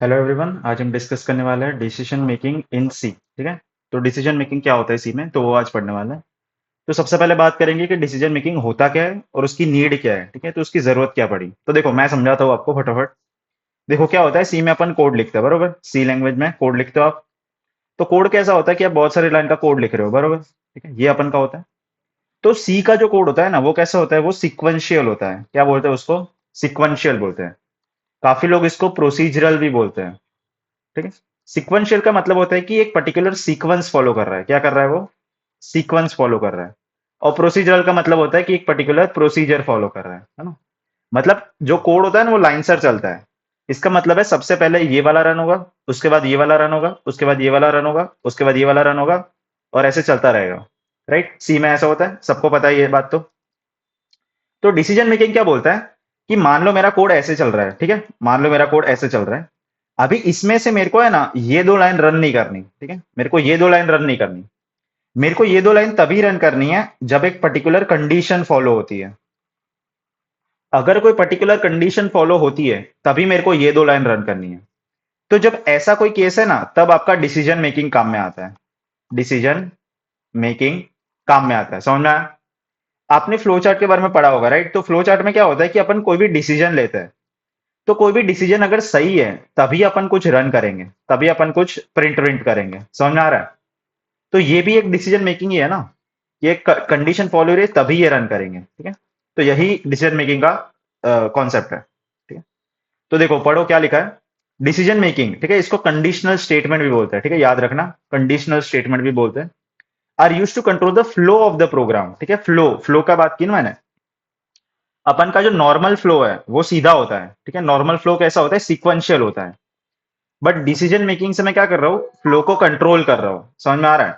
Hello everyone, आज हम discuss करने वाले हैं डिसीजन मेकिंग इन सी। ठीक है। तो डिसीजन मेकिंग क्या होता है सी में, तो वो आज पढ़ने वाला है। तो सबसे पहले बात करेंगे कि डिसीजन मेकिंग होता क्या है और उसकी नीड क्या है। ठीक है, तो उसकी जरूरत क्या पड़ी। तो देखो मैं समझाता हूँ आपको फटाफट। देखो क्या होता है, सी में अपन कोड लिखते हैं, बरोबर। सी लैंग्वेज में कोड लिखते हो आप। तो कोड कैसा होता है कि आप बहुत सारी लाइन का कोड लिख रहे हो, बरोबर। ठीक है, ये अपन का होता है। तो सी का जो कोड होता है ना, वो कैसा होता है, वो सिक्वेंशियल होता है। क्या बोलते हैं उसको? सिक्वेंशियल बोलते हैं। काफी लोग इसको प्रोसीजरल भी बोलते हैं। ठीक है। सीक्वेंशियल का मतलब होता है कि एक पर्टिकुलर सीक्वेंस फॉलो कर रहा है। क्या कर रहा है वो? सीक्वेंस फॉलो कर रहा है। और प्रोसीजरल का मतलब होता है कि एक पर्टिकुलर प्रोसीजर फॉलो कर रहा है ना। मतलब जो कोड होता है ना, वो लाइन सर चलता है। इसका मतलब है सबसे पहले ये वाला रन होगा, उसके बाद ये वाला रन होगा, उसके बाद ये वाला रन होगा, उसके बाद ये वाला रन होगा, और ऐसे चलता रहेगा। राइट, सी में ऐसा होता है, सबको पता है ये बात। तो डिसीजन मेकिंग क्या बोलता है कि मान लो मेरा कोड ऐसे चल रहा है। ठीक है, मान लो मेरा कोड ऐसे चल रहा है। अभी इसमें से मेरे को है ना ये दो लाइन रन नहीं करनी। ठीक है, मेरे को ये दो लाइन रन नहीं करनी। मेरे को ये दो लाइन तभी रन करनी है जब एक पर्टिकुलर कंडीशन फॉलो होती है। अगर कोई पर्टिकुलर कंडीशन फॉलो होती है तभी मेरे को ये दो लाइन रन करनी है। तो जब ऐसा कोई केस है ना, तब आपका डिसीजन मेकिंग काम में आता है। डिसीजन मेकिंग काम में आता है, समझ में आया? आपने फ्लो चार्ट के बारे में पढ़ा होगा, राइट। तो फ्लो चार्ट में क्या होता है कि अपन कोई भी डिसीजन लेते हैं। तो कोई भी डिसीजन अगर सही है तभी अपन कुछ रन करेंगे, तभी अपन कुछ प्रिंट प्रिंट करेंगे, समझ में आ रहा है? तो ये भी एक डिसीजन मेकिंग ही है ना। ये कंडीशन फॉलो रही है तभी ये रन करेंगे। ठीक है। तो यही डिसीजन मेकिंग का कॉन्सेप्ट है। ठीक है। तो देखो पढ़ो क्या लिखा है। डिसीजन मेकिंग, ठीक है, इसको कंडीशनल स्टेटमेंट भी बोलते हैं। ठीक है, याद रखना, कंडीशनल स्टेटमेंट भी बोलते हैं। Are used to control the flow of the program. ठीक है, फ्लो फ्लो का बात की ना मैंने। अपन का जो नॉर्मल फ्लो है वो सीधा होता है। ठीक है, नॉर्मल फ्लो कैसा होता है? सीक्वेंशियल होता है। बट डिसीजन मेकिंग से मैं क्या कर रहा हूँ? फ्लो को कंट्रोल कर रहा हूँ, समझ में आ रहा है?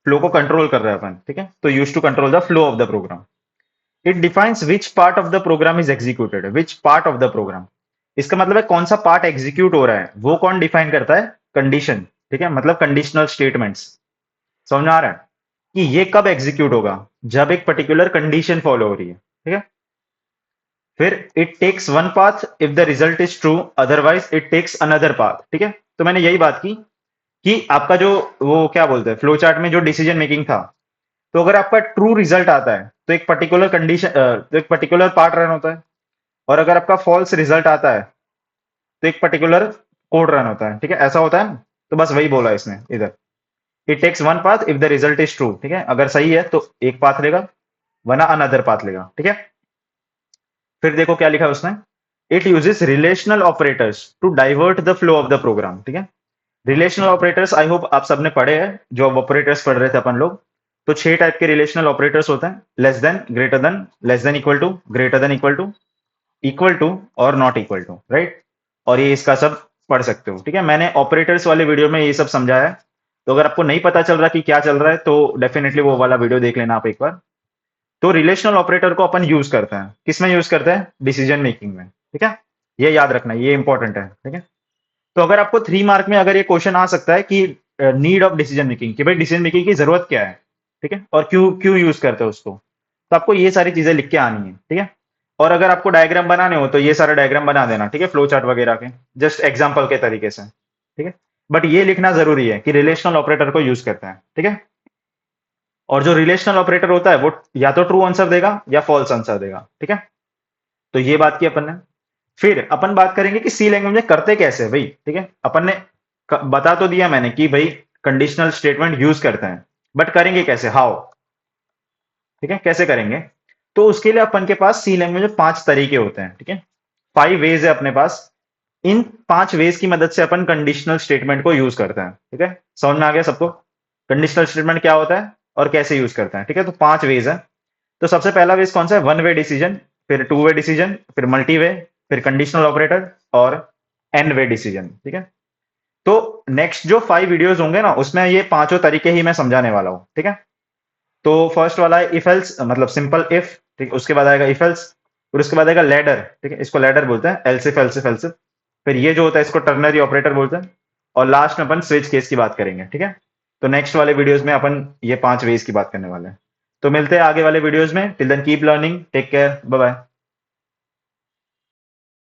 फ्लो को कंट्रोल कर रहे हैं अपन। ठीक है, तो use to control the flow of the program. It defines which part of the program is executed. Which part of the program, इसका मतलब है कौन सा पार्ट एग्जीक्यूट हो रहा है, वो कौन डिफाइन करता है? कंडीशन। ठीक है, मतलब कंडीशनल स्टेटमेंट्स। समझ में आ रहा है कि ये कब एग्जीक्यूट होगा? जब एक पर्टिकुलर कंडीशन फॉलो हो रही है। ठीक है। फिर it takes one path if the result is true, otherwise it takes another path. ठीक है, तो मैंने यही बात की कि आपका जो वो क्या बोलते हैं, फ्लो चार्ट में जो डिसीजन मेकिंग था, तो अगर आपका ट्रू रिजल्ट आता है तो एक पर्टिकुलर कंडीशन, तो एक पर्टिकुलर पार्ट रन होता है। और अगर आपका फॉल्स रिजल्ट आता है तो एक पर्टिकुलर कोड रन होता है। ठीक है, ऐसा होता है ना। तो बस वही बोला इसने इधर। It takes one path if the result is true. ठीक है, अगर सही है तो एक पाथ लेगा, वरना अनदर पाथ लेगा। ठीक है। फिर देखो क्या लिखा है उसने। It uses relational operators to divert the flow of the program. ठीक है, रिलेशनल ऑपरेटर्स आई होप आप सबने पढ़े हैं, जो ऑपरेटर्स पढ़ रहे थे अपन लोग। तो 6 टाइप के रिलेशनल ऑपरेटर्स होते हैं। Less than, greater than, less than equal to, greater than equal to और नॉट इक्वल टू, राइट। और ये इसका सब पढ़ सकते हो। ठीक है, मैंने ऑपरेटर्स वाले वीडियो में ये सब समझाया है। तो अगर आपको नहीं पता चल रहा कि क्या चल रहा है तो डेफिनेटली वो वाला वीडियो देख लेना आप एक बार। तो रिलेशनल ऑपरेटर को अपन यूज करते हैं, किसमें यूज करते हैं? डिसीजन मेकिंग में। ठीक है, ये याद रखना, ये इंपॉर्टेंट है। ठीक है। तो अगर आपको 3 मार्क में अगर ये क्वेश्चन आ सकता है कि नीड ऑफ डिसीजन मेकिंग, कि भाई डिसीजन मेकिंग की जरूरत क्या है। ठीक है, और क्यों क्यों यूज करते हो उसको, तो आपको ये सारी चीजें लिख के आनी है। ठीक है। और अगर आपको डायग्राम बनाने हो तो ये सारा डायग्राम बना देना। ठीक है, फ्लो चार्ट वगैरह के, जस्ट एग्जाम्पल के तरीके से। ठीक है, बट ये लिखना जरूरी है कि रिलेशनल ऑपरेटर को यूज करते हैं। ठीक है। और जो रिलेशनल ऑपरेटर होता है वो या तो ट्रू आंसर देगा या फॉल्स आंसर देगा। ठीक है, तो ये बात की अपन ने। फिर अपन बात करेंगे कि सी लैंग्वेज में करते कैसे भाई। ठीक है, अपन ने बता तो दिया मैंने कि भाई कंडीशनल स्टेटमेंट यूज करते हैं, बट करेंगे कैसे, हाउ। ठीक है, कैसे करेंगे? तो उसके लिए अपन के पास सी लैंग्वेज में 5 तरीके होते हैं। ठीक है, 5 वेज है अपने पास। इन 5 वेज की मदद से अपन कंडीशनल स्टेटमेंट को यूज करते हैं। ठीक है, समझ में आ गया सबको कंडीशनल स्टेटमेंट क्या होता है और कैसे यूज करते हैं? ठीक है, तो 5 वेज है। तो सबसे पहला वेज कौन सा है? वन वे डिसीजन, फिर टू वे डिसीजन, फिर मल्टी वे, फिर कंडीशनल ऑपरेटर और एन वे डिसीजन। ठीक है। तो नेक्स्ट जो 5 वीडियोस होंगे ना, उसमें ये पांचों तरीके ही मैं समझाने वाला हूं। ठीक है। तो फर्स्ट वाला है इफ एल्स, मतलब सिंपल इफ। ठीक, उसके बाद आएगा इफ एल्स, फिर उसके बाद आएगा लैडर। ठीक है, इसको लैडर बोलते हैं, एल्सिफ एल्सिफ एल्सिफ। फिर ये जो होता है इसको टर्नरी ऑपरेटर बोलते हैं। और लास्ट में अपन स्विच केस की बात करेंगे। ठीक है, तो नेक्स्ट वाले वीडियोस में अपन ये 5 वेज की बात करने वाले हैं। तो मिलते हैं आगे वाले वीडियोस में। Till then keep learning, take care, bye bye.